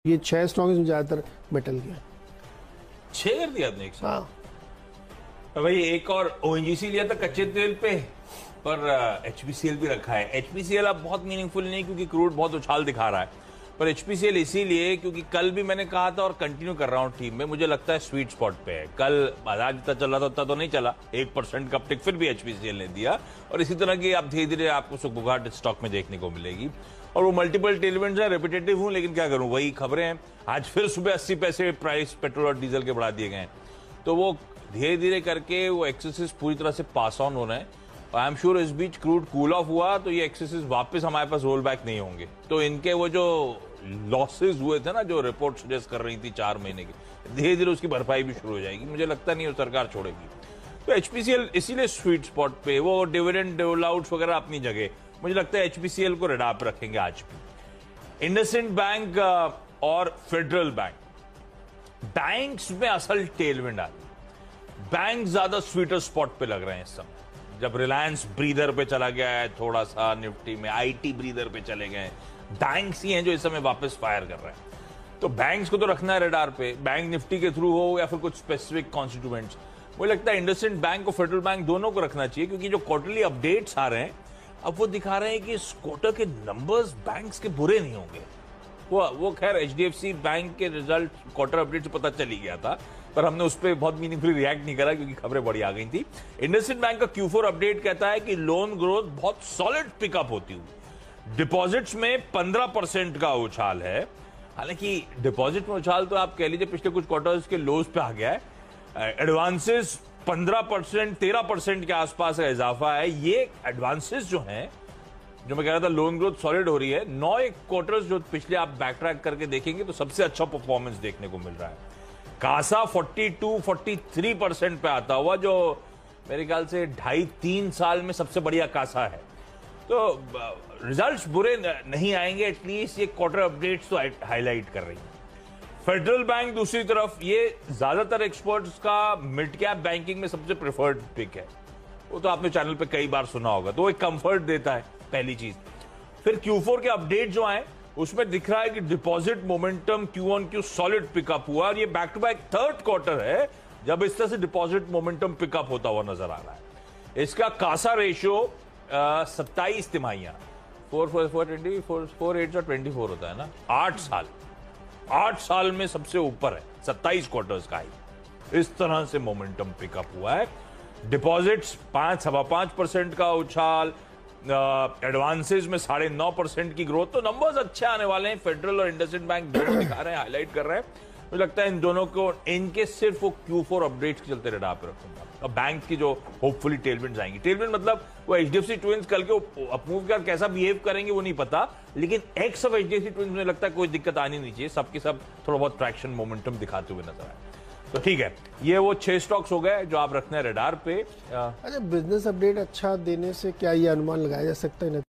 ये 6 स्टॉक में ज्यादातर मेटल के 6 कर दिया आपने एक साथ। हाँ तो भाई एक और ओएनजीसी लिया था कच्चे तेल पे, पर एचपीसीएल भी रखा है। एचपीसीएल अब बहुत मीनिंगफुल नहीं क्योंकि क्रूड बहुत उछाल दिखा रहा है, पर एचपीसीएल इसीलिए क्योंकि कल भी मैंने कहा था और कंटिन्यू कर रहा हूं टीम में, मुझे लगता है स्वीट स्पॉट पे है। कल बाजार जितना चल रहा था उतना तो नहीं चला, 1% का अपटिक फिर भी एचपीसीएल ने दिया, और इसी तरह की आप धीरे धीरे आपको सुगबुगाहट स्टॉक में देखने को मिलेगी। और वो मल्टीपल टेलविंड्स है, रेपिटेटिव हूं लेकिन क्या करूं, वही खबरें हैं। आज फिर सुबह 80 पैसे प्राइस पेट्रोल और डीजल के बढ़ा दिए गए हैं, तो वो धीरे धीरे करके वो एक्सेसेस पूरी तरह से पास ऑन हो रहे हैं। आई एम श्योर इस बीच क्रूड कूल ऑफ हुआ तो ये एक्सेसेस वापस हमारे पास रोल बैक नहीं होंगे, तो इनके वो जो लॉसेस हुए थे ना, जो रिपोर्ट सजेस्ट कर रही थी 4 महीने की, धीरे धीरे उसकी भरपाई भी शुरू हो जाएगी। मुझे लगता नहीं वो सरकार छोड़ेगी, तो एचपीसीएल इसीलिए स्वीट स्पॉट पे, वो डिविडेंड डोलआउट्स वगैरह अपनी जगह, मुझे लगता है एचपीसीएल को रडार पर रखेंगे आज भी। इंडसइंड बैंक और फेडरल बैंक, बैंक्स में असल टेलविंड आ रही, बैंक ज्यादा स्वीटर स्पॉट पे लग रहे हैं इस समय। जब रिलायंस ब्रीदर पे चला गया है थोड़ा सा निफ्टी में, आईटी ब्रीदर पे चले गए, बैंक्स ही हैं जो इस समय वापस फायर कर रहे हैं, तो बैंक्स को तो रखना है रडार पे, बैंक निफ्टी के थ्रू हो या फिर कुछ स्पेसिफिक कॉन्स्टिट्यूएंट्स। मुझे लगता है इंडसइंड बैंक और फेडरल बैंक दोनों को रखना चाहिए, क्योंकि जो क्वार्टरली अपडेट्स आ रहे हैं अब वो दिखा रहे हैं कि इस क्वार्टर के नंबर्स बैंक्स के बुरे नहीं होंगे। वो खैर एचडीएफसी बैंक के रिजल्ट क्वार्टर अपडेट से पता चल ही गया था, पर हमने उस पर बहुत मीनिंगफुली रिएक्ट नहीं करा क्योंकि खबरें बड़ी आ गई थी। इंडसइंड बैंक का Q4 अपडेट कहता है कि लोन ग्रोथ बहुत सॉलिड पिकअप होती हुई, डिपॉजिट्स में 15% का उछाल है। हालांकि डिपॉजिट में उछाल तो आप कह लीजिए पिछले कुछ क्वार्टर्स के लोज पे आ गया है। एडवांसेस 15%, 13% के आसपास का इजाफा है। ये एडवांसेस जो हैं, जो मैं कह रहा था लोन ग्रोथ सॉलिड हो रही है, 9 क्वार्टर्स जो पिछले आप बैक ट्रैक करके देखेंगे तो सबसे अच्छा परफॉर्मेंस देखने को मिल रहा है। कासा 42-43% पे आता हुआ, जो मेरे ख्याल से 2.5-3 साल में सबसे बढ़िया कासा है। तो रिजल्ट्स बुरे नहीं आएंगे, एटलीस्ट ये क्वार्टर अपडेट्स तो हाईलाइट कर रही है। फेडरल बैंक दूसरी तरफ, ये ज्यादातर एक्सपर्ट्स का मिड कैप बैंकिंग में सबसे प्रेफर्ड पिक है, वो तो आपने चैनल पे कई बार सुना होगा, तो वो एक कंफर्ट देता है पहली चीज। फिर Q4 के अपडेट जो आए उसमें दिख रहा है कि deposit momentum Q1Q solid pickup हुआ, और ये back to back third quarter है जब इस तरह से डिपॉजिट मोमेंटम पिकअप होता हुआ नजर आ रहा है। इसका कासा रेशियो 27 तिमाहियां, 4/8 होता है ना, 8 साल में सबसे ऊपर है, 27 क्वार्टर्स का ही इस तरह से मोमेंटम पिकअप हुआ है। डिपॉजिट्स 5.5% का उछाल, एडवांसेस में 9.5% की ग्रोथ, तो नंबर्स अच्छे आने वाले हैं। फेडरल और इंडसइंड बैंक दोनों दिखा रहे हैं, हाईलाइट कर रहे हैं। मुझे लगता है इन दोनों को, इनके सिर्फ वो Q4 अपडेट्स के चलते रडार पे रखूंगा। और बैंक की जो होपफुली टेलविंड्स आएंगी, टेलविंड मतलब वो एचडीएफसी ट्विंस कल के अपमूव कर कैसा बिहेव करेंगे वो नहीं पता, लेकिन एक्स ऑफ एचडीएफसी ट्विंस मुझे लगता है कोई दिक्कत आनी नहीं चाहिए, सबके सब थोड़ा बहुत ट्रैक्शन मोमेंटम दिखाते हुए नजर आए। तो ठीक है, ये वो 6 स्टॉक्स हो गए जो आप रखने हैं रडार पे। अच्छा, बिजनेस अपडेट अच्छा देने से क्या ये अनुमान लगाया जा सकता है